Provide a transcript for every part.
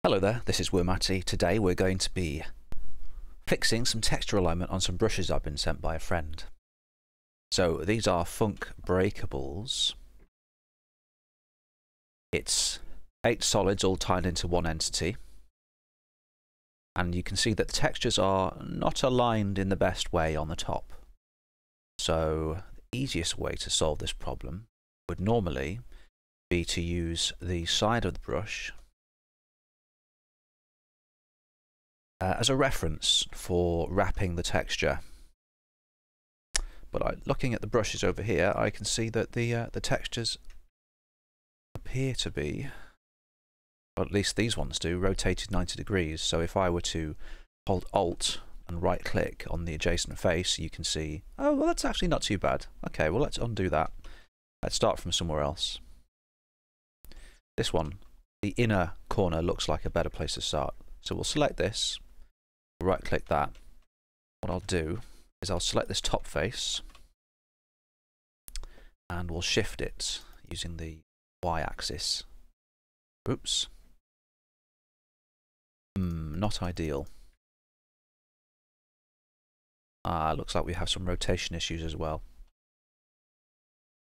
Hello there, this is Wormatty. Today we're going to be fixing some texture alignment on some brushes I've been sent by a friend. So these are Funk Breakables. It's 8 solids all tied into one entity. And you can see that the textures are not aligned in the best way on the top. So the easiest way to solve this problem would normally be to use the side of the brush as a reference for wrapping the texture. But looking at the brushes over here, I can see that the textures appear to be, or at least these ones do, rotated 90 degrees. So if I were to hold Alt and right click on the adjacent face, you can see, oh, well, that's actually not too bad. Okay, well, let's undo that. Let's start from somewhere else. This one, the inner corner, looks like a better place to start. So we'll select this. Right click that. What I'll do is I'll select this top face and we'll shift it using the Y axis. Oops. Not ideal. Looks like we have some rotation issues as well.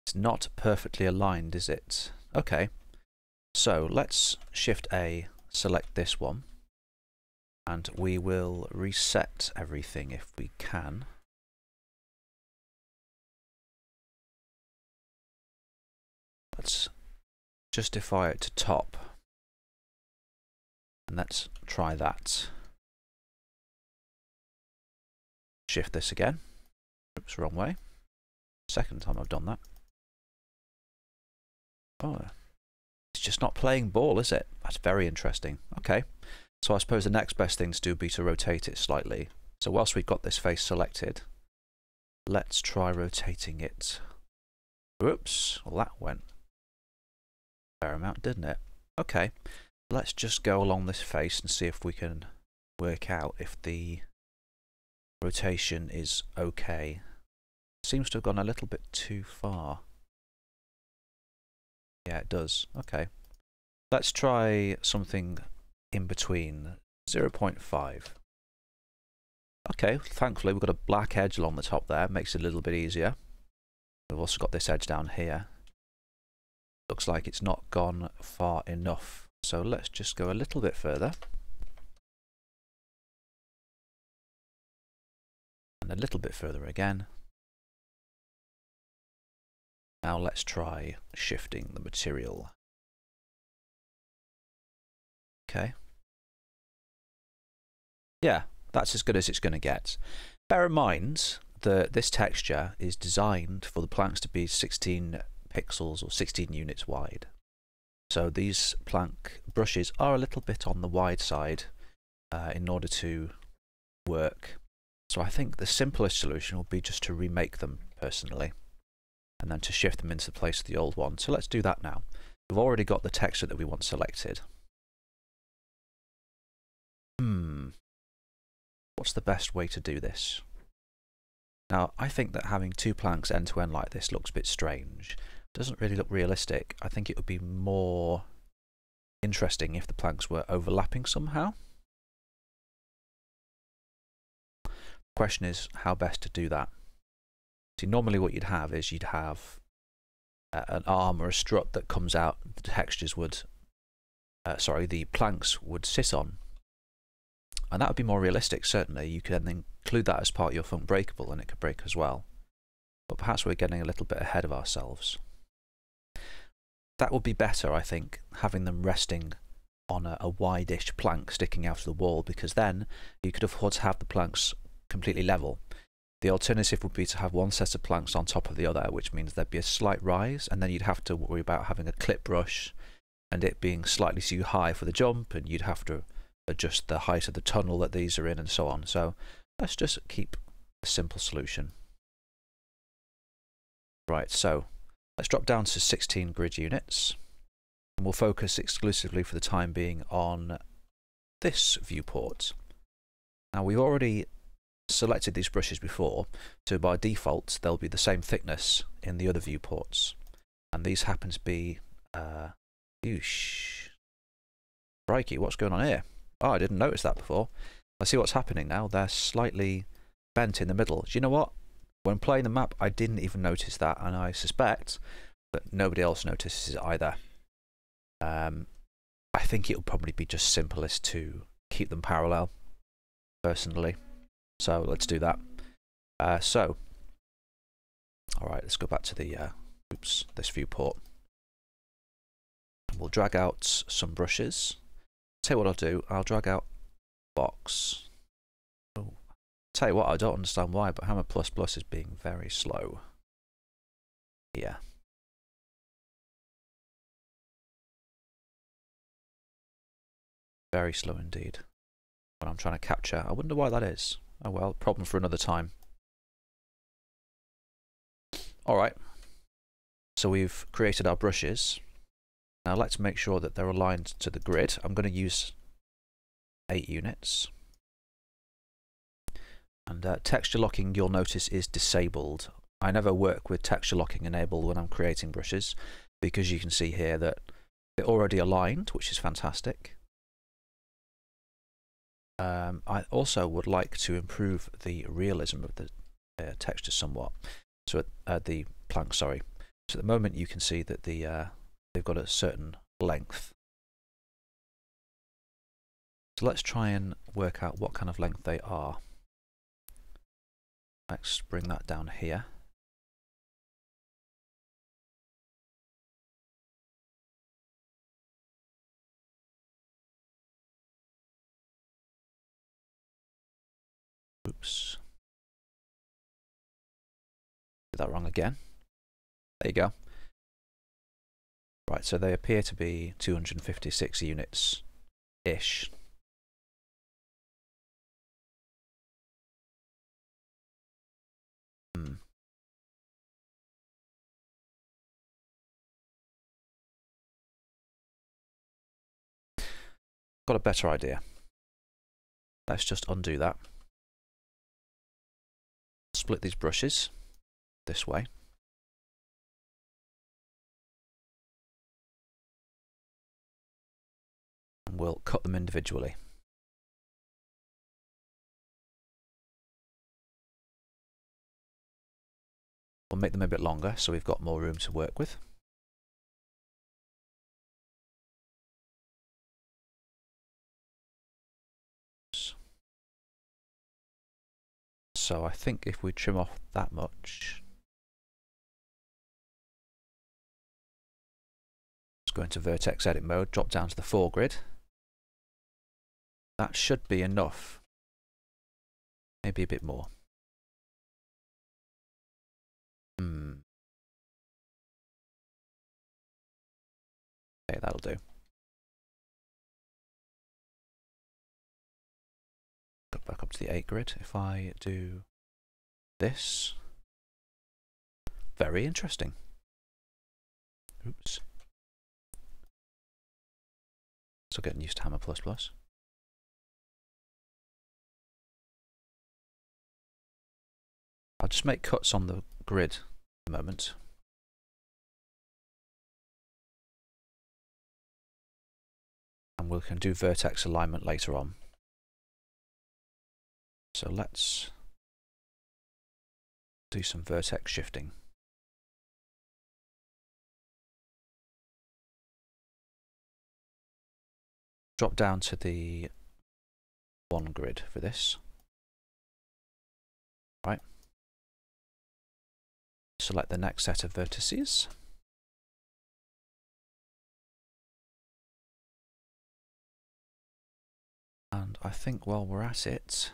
It's not perfectly aligned, is it? Okay. So let's Shift A, select this one. And we will reset everything if we can. Let's justify it to top. And let's try that. Shift this again. Oops, wrong way. Second time I've done that. Oh, it's just not playing ball, is it? That's very interesting. Okay. So I suppose the next best thing to do would be to rotate it slightly. So whilst we've got this face selected, let's try rotating it. Whoops, well that went a fair amount, didn't it? Okay, let's just go along this face and see if we can work out if the rotation is okay. Seems to have gone a little bit too far. Yeah, it does. Okay. Let's try something in between 0.5. Okay, thankfully we've got a black edge along the top there, makes it a little bit easier. We've also got this edge down here. Looks like it's not gone far enough, so let's just go a little bit further. And a little bit further again. Now let's try shifting the material. Okay. Yeah, that's as good as it's going to get. Bear in mind that this texture is designed for the planks to be 16 pixels or 16 units wide. So these plank brushes are a little bit on the wide side in order to work. So I think the simplest solution will be just to remake them personally and then to shift them into the place of the old one. So let's do that now. We've already got the texture that we want selected. What's the best way to do this? Now, I think that having two planks end to end like this looks a bit strange. Doesn't really look realistic. I think it would be more interesting if the planks were overlapping somehow. The question is how best to do that. See, normally what you'd have is you'd have an arm or a strut that comes out, the textures would, the planks would sit on. And that would be more realistic, certainly. You could then include that as part of your Funk Breakable and it could break as well. But perhaps we're getting a little bit ahead of ourselves. That would be better, I think, having them resting on a wide-ish plank sticking out of the wall, because then you could afford to have the planks completely level. The alternative would be to have one set of planks on top of the other, which means there'd be a slight rise, and then you'd have to worry about having a clip brush and it being slightly too high for the jump, and you'd have to adjust the height of the tunnel that these are in and so on. So let's just keep a simple solution. Right, so let's drop down to 16 grid units and we'll focus exclusively for the time being on this viewport. Now we've already selected these brushes before, so by default they'll be the same thickness in the other viewports, and these happen to be Crikey, what's going on here? Oh, I didn't notice that before. I see what's happening now. They're slightly bent in the middle. Do you know what? When playing the map, I didn't even notice that, and I suspect that nobody else notices it either. I think it'll probably be just simplest to keep them parallel, personally. So let's do that. All right, let's go back to the this viewport. We'll drag out some brushes. Tell you what I'll do. I'll drag out box. Oh, tell you what, I don't understand why, but Hammer++ is being very slow. Yeah. Very slow indeed. When I'm trying to capture, I wonder why that is. Oh well, problem for another time. Alright, so we've created our brushes. Now let's make sure that they're aligned to the grid. I'm going to use 8 units. And texture locking, you'll notice, is disabled. I never work with texture locking enabled when I'm creating brushes, because you can see here that they're already aligned, which is fantastic. I also would like to improve the realism of the texture somewhat. So at the plank, sorry. So at the moment you can see that they've got a certain length. So let's try and work out what kind of length they are. Let's bring that down here. Oops. Did that wrong again. There you go. Right, so they appear to be 256 units-ish. Got a better idea. Let's just undo that. Split these brushes this way. And we'll cut them individually. We'll make them a bit longer so we've got more room to work with. So I think if we trim off that much, let's go into vertex edit mode, drop down to the foregrid. That should be enough. Maybe a bit more. Okay, that'll do. Go back up to the 8 grid. If I do this, very interesting. Oops. Still getting used to Hammer++. I'll just make cuts on the grid at the moment. And we can do vertex alignment later on. So let's do some vertex shifting. Drop down to the 1 grid for this. Right. Select the next set of vertices. And I think while we're at it,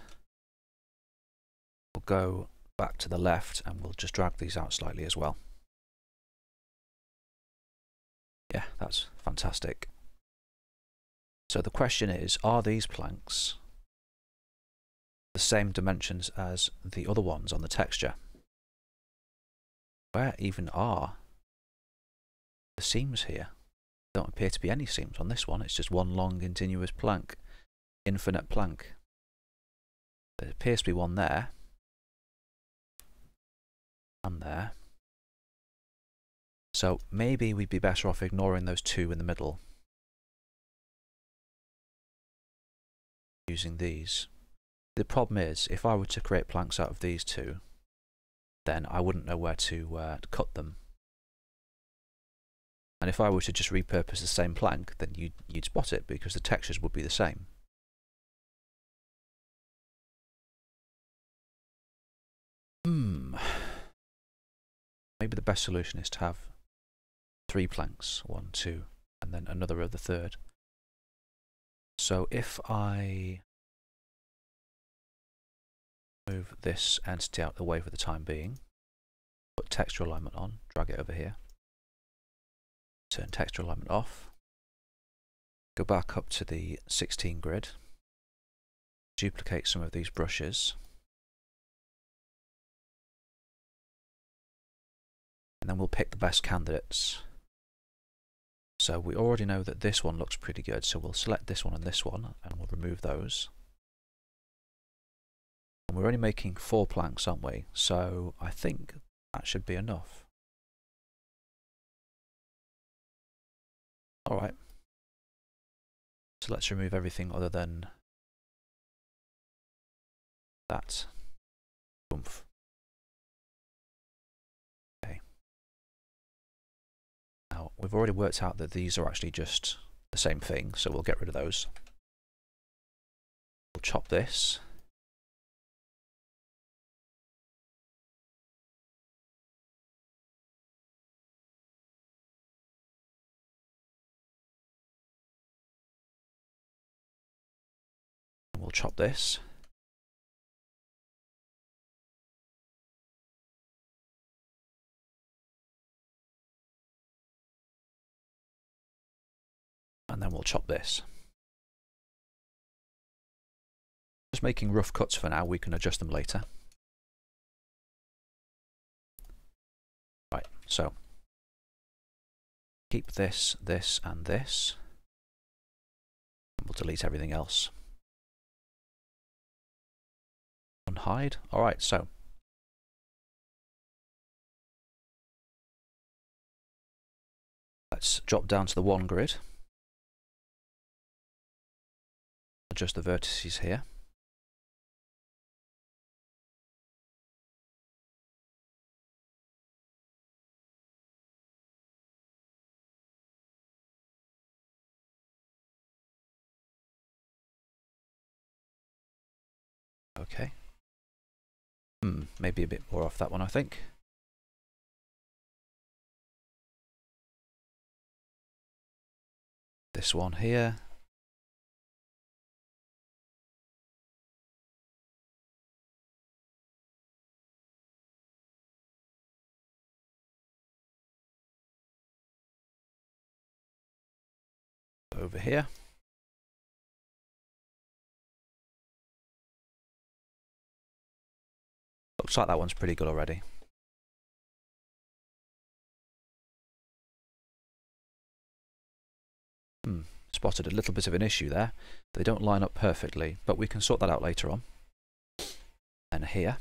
we'll go back to the left and we'll just drag these out slightly as well. Yeah, that's fantastic. So the question is, are these planks the same dimensions as the other ones on the texture? Where even are the seams here? There don't appear to be any seams on this one. It's just one long continuous plank, infinite plank. There appears to be one there and there. So maybe we'd be better off ignoring those 2 in the middle. using these. The problem is, if I were to create planks out of these two, then I wouldn't know where to cut them. And if I were to just repurpose the same plank, then you'd spot it because the textures would be the same. Maybe the best solution is to have 3 planks, 1, 2, and then another of the third. So if I move this entity out of the way for the time being, put texture alignment on, drag it over here, turn texture alignment off, go back up to the 16 grid, duplicate some of these brushes, and then we'll pick the best candidates. So we already know that this one looks pretty good, so we'll select this one and we'll remove those. And we're only making 4 planks, aren't we? So I think that should be enough. Alright. So let's remove everything other than that. Oomph. Okay. Now, we've already worked out that these are actually just the same thing, so we'll get rid of those. We'll chop this. We'll chop this. And then we'll chop this. Just making rough cuts for now, we can adjust them later. Right, so keep this, this, and this. We'll delete everything else. Unhide. Alright, so let's drop down to the 1 grid. Adjust the vertices here. Okay. Maybe a bit more off that one, I think. This one here. Over here. Looks like that one's pretty good already. Spotted a little bit of an issue there. They don't line up perfectly, but we can sort that out later on. And here.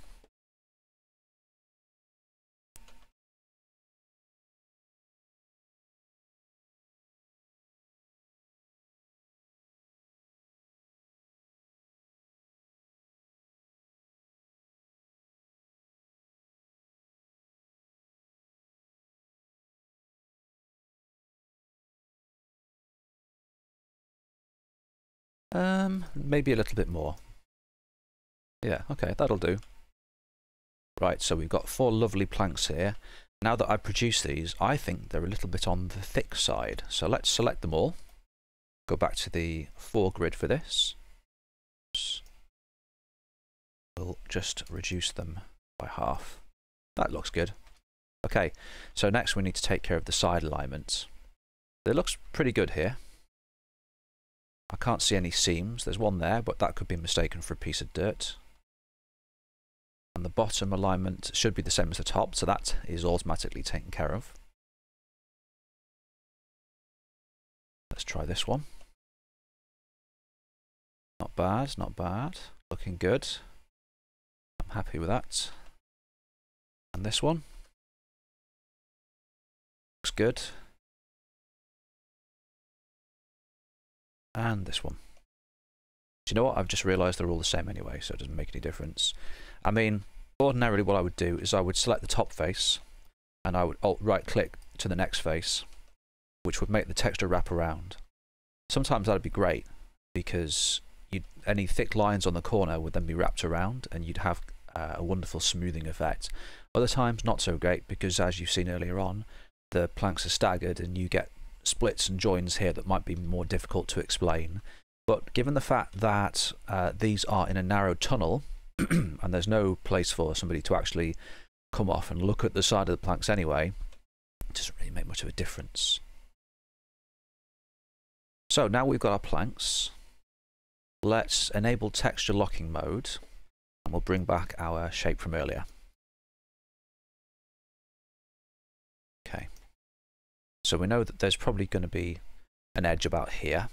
Maybe a little bit more. Yeah, okay, that'll do. Right, so we've got 4 lovely planks here. Now that I've produced these, I think they're a little bit on the thick side. So let's select them all. Go back to the 4 grid for this. We'll just reduce them by half. That looks good. Okay, so next we need to take care of the side alignments. It looks pretty good here. I can't see any seams. There's one there, but that could be mistaken for a piece of dirt. And the bottom alignment should be the same as the top, so that is automatically taken care of. Let's try this one. Not bad, not bad. Looking good. I'm happy with that. And this one. Looks good. And this one. Do you know what? I've just realised they're all the same anyway, so it doesn't make any difference. I mean, ordinarily what I would do is I would select the top face, and I would Alt+Right click to the next face, which would make the texture wrap around. Sometimes that'd be great, because any thick lines on the corner would then be wrapped around, and you'd have a wonderful smoothing effect. Other times, not so great, because as you've seen earlier on, the planks are staggered, and you get splits and joins here that might be more difficult to explain. But given the fact that these are in a narrow tunnel, and there's no place for somebody to actually come off and look at the side of the planks anyway, it doesn't really make much of a difference. So now we've got our planks. Let's enable texture locking mode, and we'll bring back our shape from earlier. Okay. So we know that there's probably going to be an edge about here.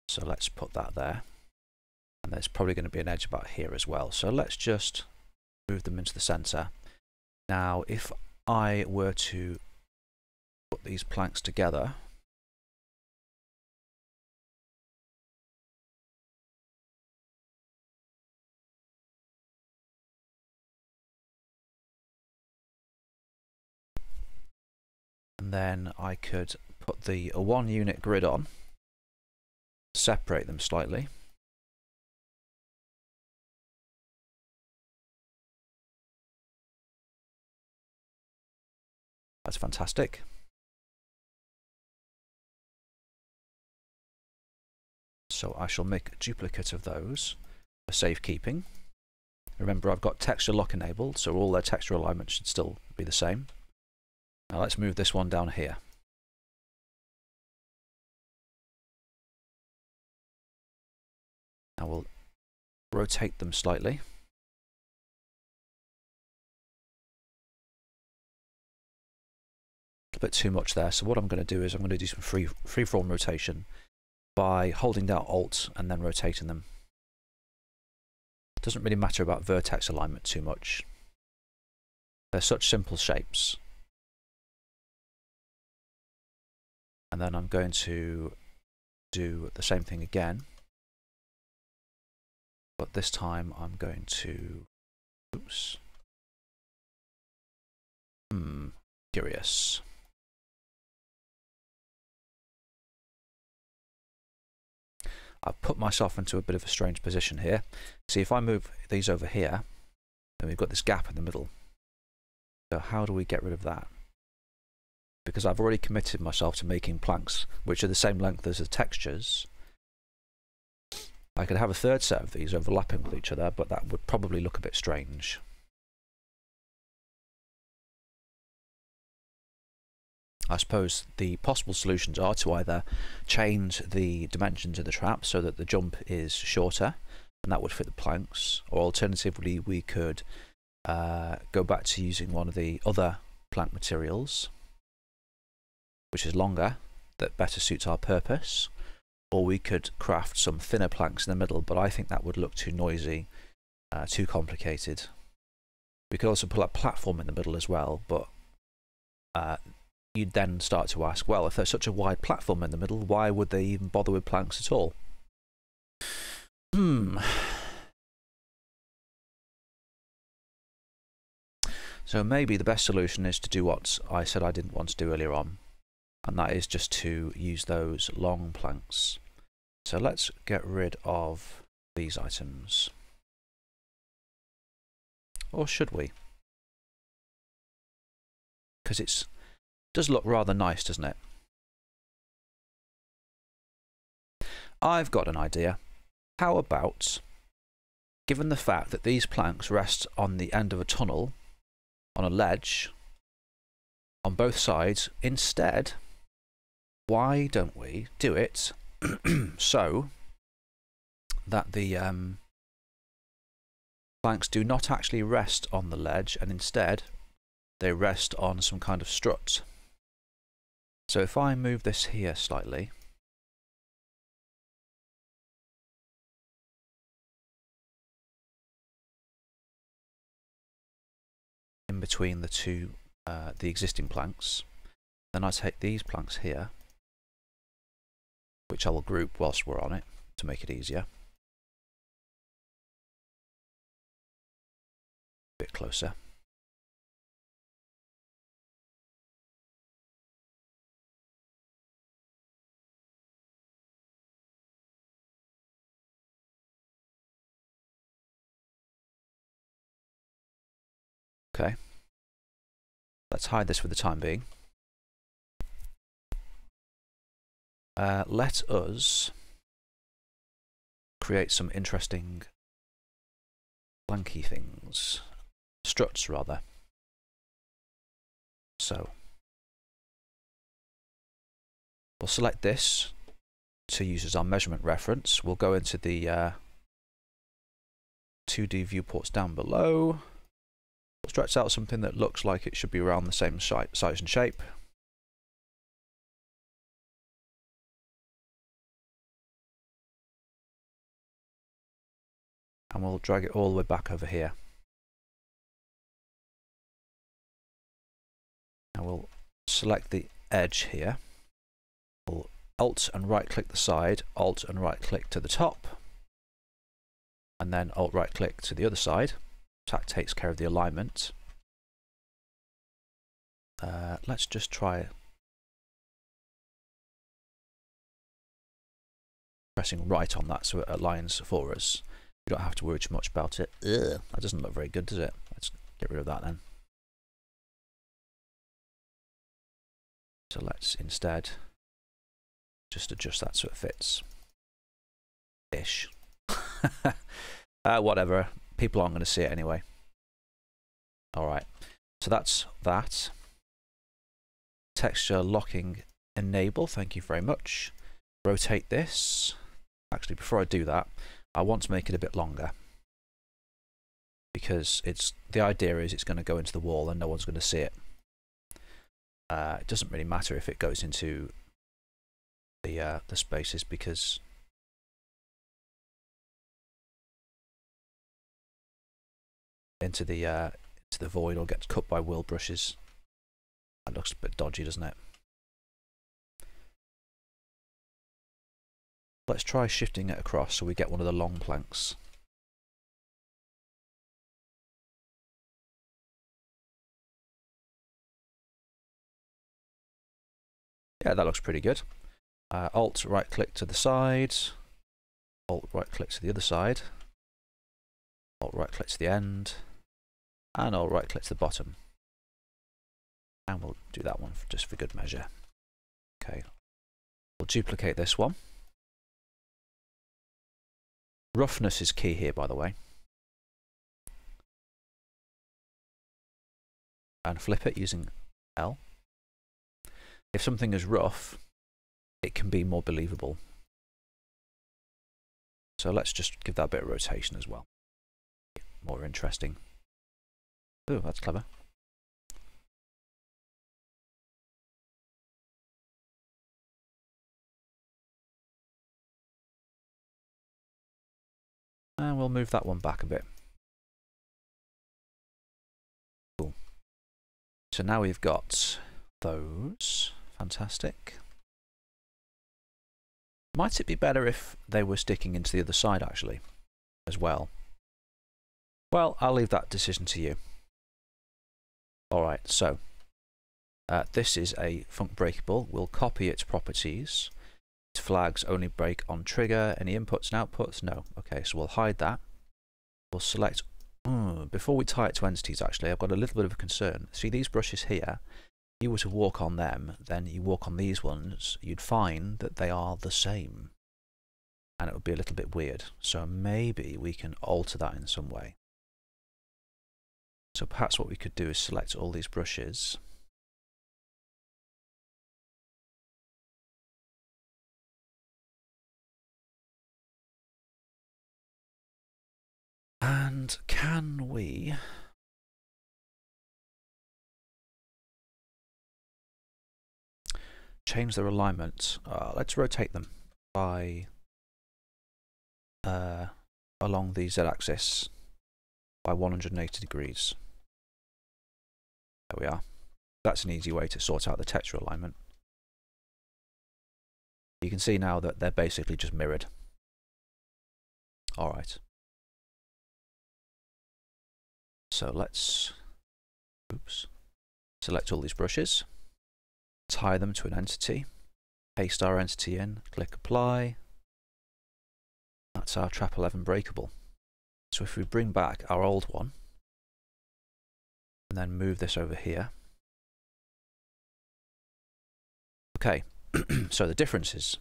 So let's put that there. And there's probably going to be an edge about here as well. So let's just move them into the center. Now, if I were to put these planks together, and then I could put the 1 unit grid on, separate them slightly. That's fantastic. So I shall make a duplicate of those for safekeeping. Remember, I've got texture lock enabled, so all their texture alignment should still be the same. Now let's move this one down here. Now we'll rotate them slightly. A bit too much there, so what I'm going to do is I'm going to do some freeform rotation by holding down Alt and then rotating them. It doesn't really matter about vertex alignment too much. They're such simple shapes. And then I'm going to do the same thing again, but this time I'm going to, oops, curious. I've put myself into a bit of a strange position here. See, if I move these over here, then we've got this gap in the middle. So how do we get rid of that? Because I've already committed myself to making planks which are the same length as the textures. I could have a third set of these overlapping with each other, but that would probably look a bit strange. I suppose the possible solutions are to either change the dimensions of the trap so that the jump is shorter, and that would fit the planks, or alternatively we could go back to using one of the other plank materials, which is longer, that better suits our purpose, or we could craft some thinner planks in the middle, but I think that would look too noisy, too complicated. We could also put a platform in the middle as well, but you'd then start to ask, well, if there's such a wide platform in the middle, why would they even bother with planks at all? So maybe the best solution is to do what I said I didn't want to do earlier on, and that is just to use those long planks. So let's get rid of these items. Or should we? Because it does look rather nice, doesn't it? I've got an idea. How about, given the fact that these planks rest on the end of a tunnel, on a ledge, on both sides, instead, why don't we do it so that the planks do not actually rest on the ledge, and instead they rest on some kind of strut. So if I move this here slightly, in between the two, the existing planks, then I take these planks here, which I will group whilst we're on it, to make it easier. A bit closer. Okay, let's hide this for the time being. Let us create some interesting blanky things, struts rather. So we'll select this to use as our measurement reference. We'll go into the 2D viewports down below. We'll stretch out something that looks like it should be around the same size and shape. And we'll drag it all the way back over here. And we'll select the edge here. We'll Alt and right click the side, Alt and right click to the top, and then Alt right click to the other side. That takes care of the alignment. Let's just try pressing right on that so it aligns for us. We don't have to worry too much about it. Ugh, that doesn't look very good, does it? Let's get rid of that then. So let's instead just adjust that so it fits. Ish. Whatever. People aren't going to see it anyway. Alright, so that's that. Texture locking enable, thank you very much. Rotate this. Actually, before I do that, I want to make it a bit longer. Because the idea is it's going to go into the wall and no one's going to see it. It doesn't really matter if it goes into the spaces because into the void or gets cut by wheel brushes. That looks a bit dodgy, doesn't it? Let's try shifting it across so we get one of the long planks. Yeah, that looks pretty good. Alt right click to the side, Alt right click to the other side, Alt right click to the end, and Alt right click to the bottom. And we'll do that one just for good measure. Okay, we'll duplicate this one. Roughness is key here, by the way. And flip it using L. If something is rough, it can be more believable. So let's just give that a bit of rotation as well. More interesting. Oh, that's clever. And we'll move that one back a bit. Cool. So now we've got those. Fantastic. Might it be better if they were sticking into the other side actually, as well? Well, I'll leave that decision to you. Alright, so this is a func breakable. We'll copy its properties. Its flags only break on trigger. Any inputs and outputs? No. Okay, so we'll hide that. We'll select... before we tie it to entities actually, I've got a little bit of a concern. See these brushes here? If you were to walk on them, then you walk on these ones, you'd find that they are the same. And it would be a little bit weird. So maybe we can alter that in some way. So perhaps what we could do is select all these brushes. And can we... change their alignment? Let's rotate them by along the z-axis by 180 degrees. There we are. That's an easy way to sort out the texture alignment. You can see now that they're basically just mirrored. All right. So let's select all these brushes, tie them to an entity, paste our entity in, click apply. That's our trap 11 breakable. So if we bring back our old one and then move this over here. Okay, so the difference is,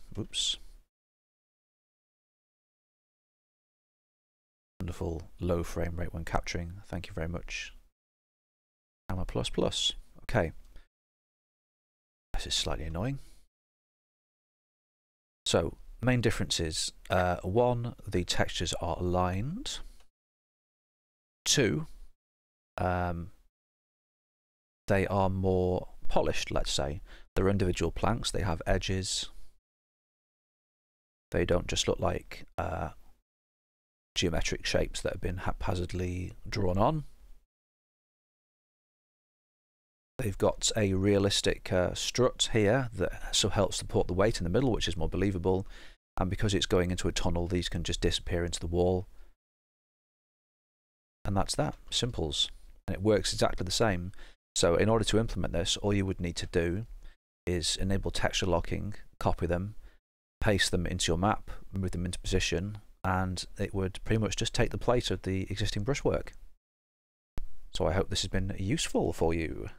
wonderful low frame rate when capturing. Thank you very much. Camera++. Okay. This is slightly annoying. So, main difference is, 1, the textures are aligned. 2, they are more polished, let's say. They're individual planks, they have edges. They don't just look like geometric shapes that have been haphazardly drawn on. They've got a realistic strut here that so helps support the weight in the middle, which is more believable. And because it's going into a tunnel, these can just disappear into the wall. And that's that, simples. And it works exactly the same. So in order to implement this, all you would need to do is enable texture locking, copy them, paste them into your map, move them into position, and it would pretty much just take the place of the existing brushwork. So I hope this has been useful for you.